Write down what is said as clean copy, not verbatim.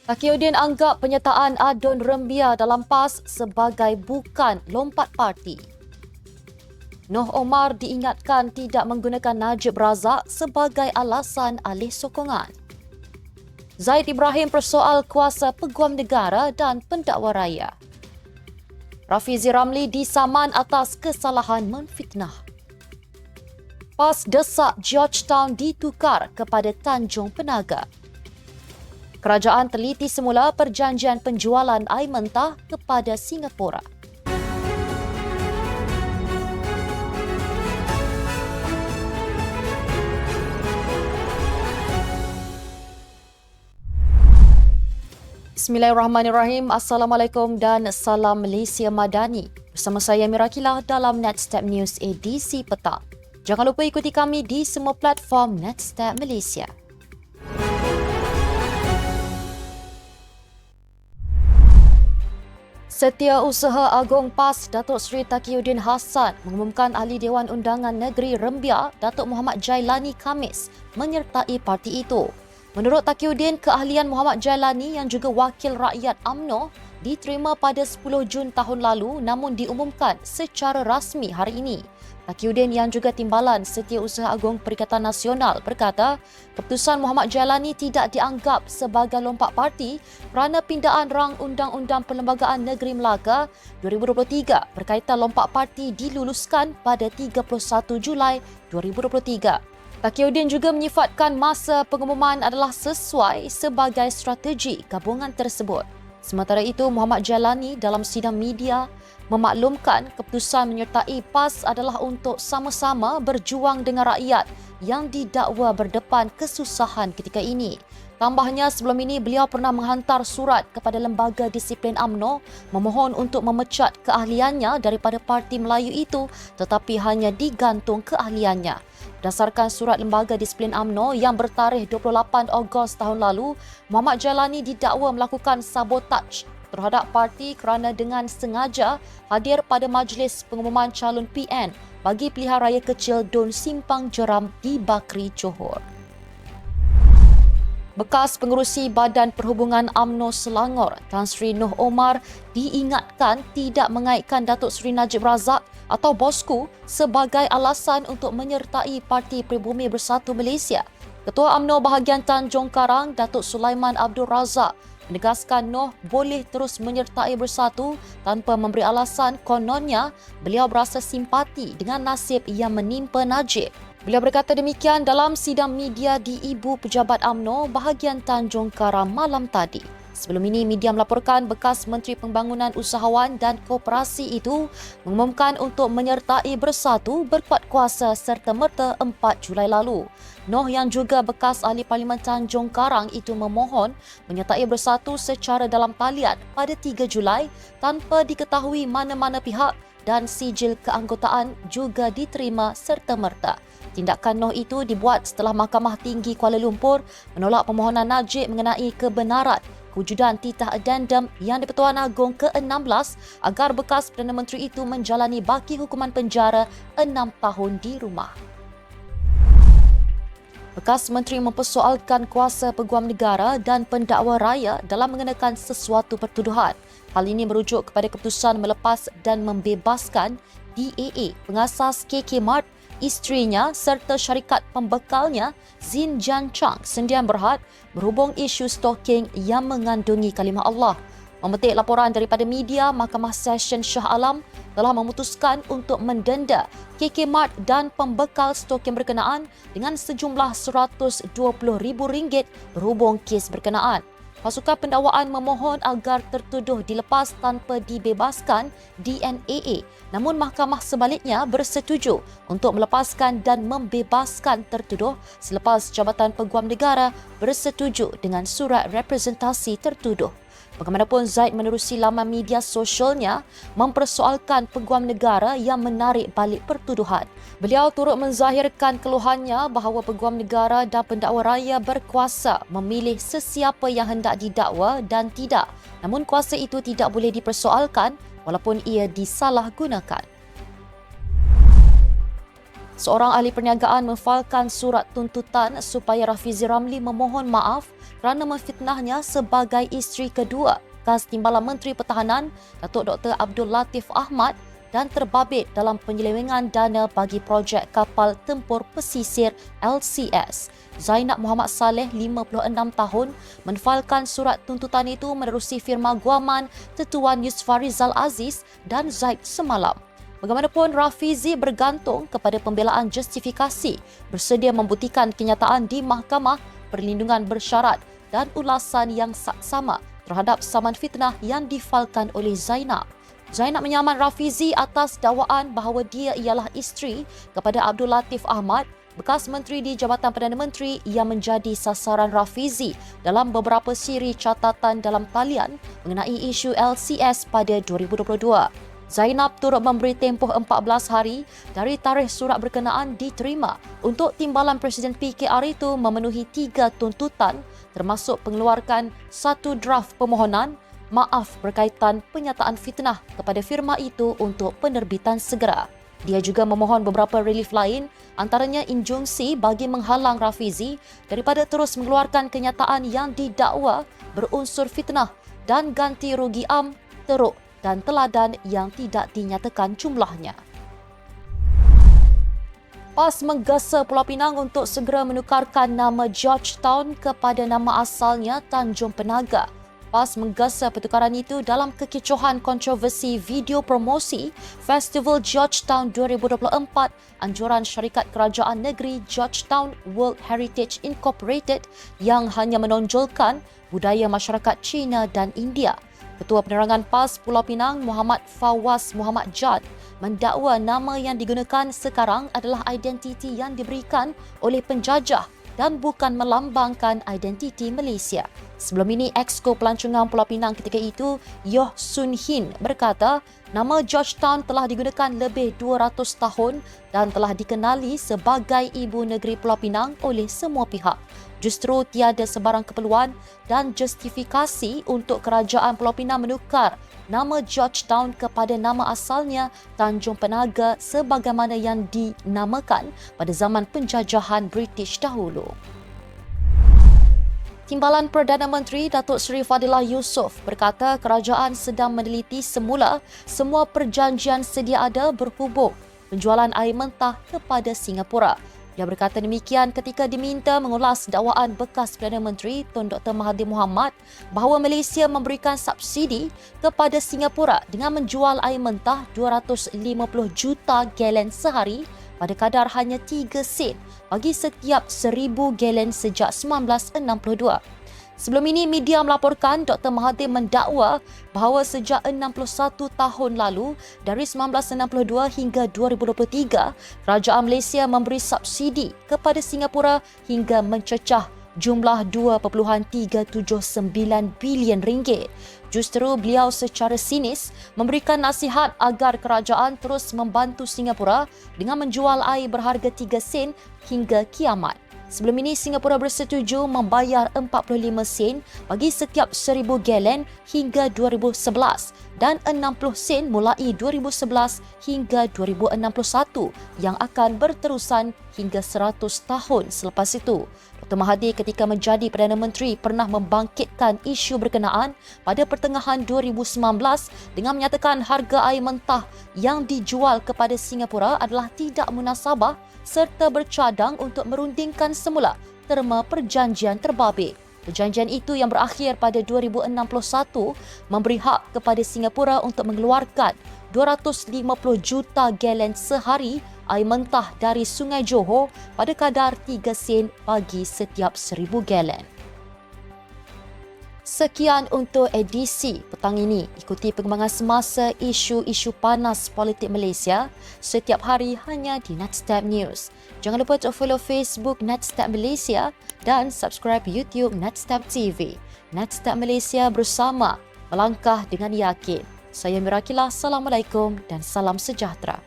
Taqiyuddin anggap penyertaan adun rembia dalam PAS sebagai bukan lompat parti. Noh Omar diingatkan tidak menggunakan Najib Razak sebagai alasan alih sokongan. Zaid Ibrahim persoal kuasa peguam negara dan pendakwa raya. Rafizi Ramli disaman atas kesalahan menfitnah. PAS desak Georgetown ditukar kepada Tanjung Penaga. Kerajaan teliti semula perjanjian penjualan air mentah kepada Singapura. Bismillahirrahmanirrahim. Assalamualaikum dan salam Malaysia Madani. Bersama saya Mira Kilah dalam Netstep News edisi petang. Jangan lupa ikuti kami di semua platform Netstep Malaysia. Setiausaha Agong PAS Datuk Seri Taqiyuddin Hassan mengumumkan Ahli Dewan Undangan Negeri Rembia Datuk Muhammad Jailani Khamis menyertai parti itu. Menurut Taqiyuddin, keahlian Muhammad Jailani yang juga wakil rakyat UMNO diterima pada 10 Jun tahun lalu namun diumumkan secara rasmi hari ini. Taqiyuddin yang juga timbalan Setiausaha Agong Perikatan Nasional berkata, keputusan Muhammad Jailani tidak dianggap sebagai lompat parti kerana pindaan rang Undang-Undang Perlembagaan Negeri Melaka 2023 berkaitan lompat parti diluluskan pada 31 Julai 2023. Taqiyuddin juga menyifatkan masa pengumuman adalah sesuai sebagai strategi gabungan tersebut. Sementara itu, Muhammad Jailani dalam sidang media memaklumkan keputusan menyertai PAS adalah untuk sama-sama berjuang dengan rakyat yang didakwa berdepan kesusahan ketika ini. Tambahnya, sebelum ini beliau pernah menghantar surat kepada Lembaga Disiplin UMNO memohon untuk memecat keahliannya daripada Parti Melayu itu tetapi hanya digantung keahliannya. Berdasarkan surat Lembaga Disiplin UMNO yang bertarikh 28 Ogos tahun lalu, Muhammad Jailani didakwa melakukan sabotaj terhadap parti kerana dengan sengaja hadir pada majlis pengumuman calon PN bagi pilihan raya kecil Dun Simpang Jeram di Bakri, Johor. Bekas pengerusi Badan Perhubungan UMNO Selangor, Tan Sri Noh Omar diingatkan tidak mengaitkan Datuk Seri Najib Razak atau bosku sebagai alasan untuk menyertai Parti Pribumi Bersatu Malaysia. Ketua UMNO bahagian Tanjung Karang, Datuk Sulaiman Abdul Razak, menegaskan Noh boleh terus menyertai Bersatu tanpa memberi alasan kononnya beliau berasa simpati dengan nasib yang menimpa Najib. Beliau berkata demikian dalam sidang media di Ibu Pejabat UMNO bahagian Tanjung Karang malam tadi. Sebelum ini, media melaporkan bekas Menteri Pembangunan Usahawan dan Koperasi itu mengumumkan untuk menyertai Bersatu berkuat kuasa serta-merta 4 Julai lalu. Noh yang juga bekas Ahli Parlimen Tanjung Karang itu memohon menyertai Bersatu secara dalam talian pada 3 Julai tanpa diketahui mana-mana pihak dan sijil keanggotaan juga diterima serta-merta. Tindakan Noh itu dibuat setelah Mahkamah Tinggi Kuala Lumpur menolak permohonan Najib mengenai kebenaran kewujudan titah addendum yang di-Pertuan Agong ke-16 agar bekas Perdana Menteri itu menjalani baki hukuman penjara 6 tahun di rumah. Bekas Menteri mempersoalkan kuasa peguam negara dan pendakwa raya dalam mengenakan sesuatu pertuduhan. Hal ini merujuk kepada keputusan melepas dan membebaskan DAA, pengasas KK Mart, isterinya serta syarikat pembekalnya Zin Jan Chang Sendian Berhad berhubung isu stalking yang mengandungi kalimah Allah. Memetik laporan daripada media, Mahkamah Session Shah Alam telah memutuskan untuk mendenda KK Mart dan pembekal stalking berkenaan dengan sejumlah RM120,000 berhubung kes berkenaan. Pasukan pendakwaan memohon agar tertuduh dilepas tanpa dibebaskan DNAA. Namun mahkamah sebaliknya bersetuju untuk melepaskan dan membebaskan tertuduh selepas Jabatan Peguam Negara bersetuju dengan surat representasi tertuduh. Bagaimanapun, Zaid menerusi laman media sosialnya mempersoalkan peguam negara yang menarik balik pertuduhan. Beliau turut menzahirkan keluhannya bahawa peguam negara dan pendakwa raya berkuasa memilih sesiapa yang hendak didakwa dan tidak. Namun kuasa itu tidak boleh dipersoalkan walaupun ia disalahgunakan. Seorang ahli perniagaan memfailkan surat tuntutan supaya Rafizi Ramli memohon maaf kerana memfitnahnya sebagai isteri kedua bekas Timbalan Menteri Pertahanan Datuk Dr. Abdul Latif Ahmad dan terbabit dalam penyelewengan dana bagi projek kapal tempur pesisir LCS. Zainab Muhammad Saleh, 56 tahun, menfailkan surat tuntutan itu menerusi firma guaman Tetuan Yusfarizal Aziz dan Zaid semalam. Bagaimanapun, Rafizi bergantung kepada pembelaan justifikasi bersedia membuktikan kenyataan di Mahkamah Perlindungan Bersyarat dan ulasan yang saksama terhadap saman fitnah yang difailkan oleh Zainab. Zainab menyaman Rafizi atas dakwaan bahawa dia ialah isteri kepada Abdul Latif Ahmad, bekas menteri di Jabatan Perdana Menteri yang menjadi sasaran Rafizi dalam beberapa siri catatan dalam talian mengenai isu LCS pada 2022. Zainab turut memberi tempoh 14 hari dari tarikh surat berkenaan diterima untuk Timbalan Presiden PKR itu memenuhi 3 tuntutan termasuk pengeluarkan 1 draft permohonan maaf berkaitan penyataan fitnah kepada firma itu untuk penerbitan segera. Dia juga memohon beberapa relief lain, antaranya injunksi bagi menghalang Rafizi daripada terus mengeluarkan kenyataan yang didakwa berunsur fitnah dan ganti rugi teruk dan teladan yang tidak dinyatakan jumlahnya. PAS menggesa Pulau Pinang untuk segera menukarkan nama Georgetown kepada nama asalnya Tanjung Penaga. PAS menggesa pertukaran itu dalam kekecohan kontroversi video promosi Festival Georgetown 2024 anjuran syarikat kerajaan negeri Georgetown World Heritage Incorporated yang hanya menonjolkan budaya masyarakat Cina dan India. Ketua Penerangan PAS Pulau Pinang Muhammad Fawaz Muhammad Jad mendakwa nama yang digunakan sekarang adalah identiti yang diberikan oleh penjajah dan bukan melambangkan identiti Malaysia. Sebelum ini, Exco Pelancongan Pulau Pinang ketika itu, Yoh Sun Hin berkata, nama Georgetown telah digunakan lebih 200 tahun dan telah dikenali sebagai ibu negeri Pulau Pinang oleh semua pihak. Justru tiada sebarang keperluan dan justifikasi untuk kerajaan Pulau Pinang menukar nama Georgetown kepada nama asalnya Tanjung Penaga sebagaimana yang dinamakan pada zaman penjajahan British dahulu. Timbalan Perdana Menteri Datuk Seri Fadilah Yusof berkata kerajaan sedang meneliti semula semua perjanjian sedia ada berhubung penjualan air mentah kepada Singapura. Dia berkata demikian ketika diminta mengulas dakwaan bekas Perdana Menteri Tun Dr. Mahathir Mohamad bahawa Malaysia memberikan subsidi kepada Singapura dengan menjual air mentah 250 juta galen sehari pada kadar hanya 3 sen bagi setiap 1,000 galen sejak 1962. Sebelum ini, media melaporkan Dr. Mahathir mendakwa bahawa sejak 61 tahun lalu, dari 1962 hingga 2023, kerajaan Malaysia memberi subsidi kepada Singapura hingga mencecah jumlah 2.379 bilion ringgit. Justru beliau secara sinis memberikan nasihat agar kerajaan terus membantu Singapura dengan menjual air berharga 3 sen hingga kiamat. Sebelum ini, Singapura bersetuju membayar 45 sen bagi setiap 1,000 galen hingga 2011 dan 60 sen mulai 2011 hingga 2061 yang akan berterusan hingga 100 tahun selepas itu. Dr. Mahathir ketika menjadi Perdana Menteri pernah membangkitkan isu berkenaan pada pertengahan 2019 dengan menyatakan harga air mentah yang dijual kepada Singapura adalah tidak munasabah serta bercadang untuk merundingkan semula terma perjanjian terbabit. Perjanjian itu yang berakhir pada 2061 memberi hak kepada Singapura untuk mengeluarkan 250 juta galen sehari air mentah dari Sungai Johor pada kadar 3 sen bagi setiap 1,000 galen. Sekian untuk edisi petang ini. Ikuti perkembangan semasa isu-isu panas politik Malaysia setiap hari hanya di Netstab News. Jangan lupa untuk follow Facebook Netstab Malaysia dan subscribe YouTube Netstab TV. Netstab Malaysia bersama melangkah dengan yakin. Saya Mirakilah, Assalamualaikum dan salam sejahtera.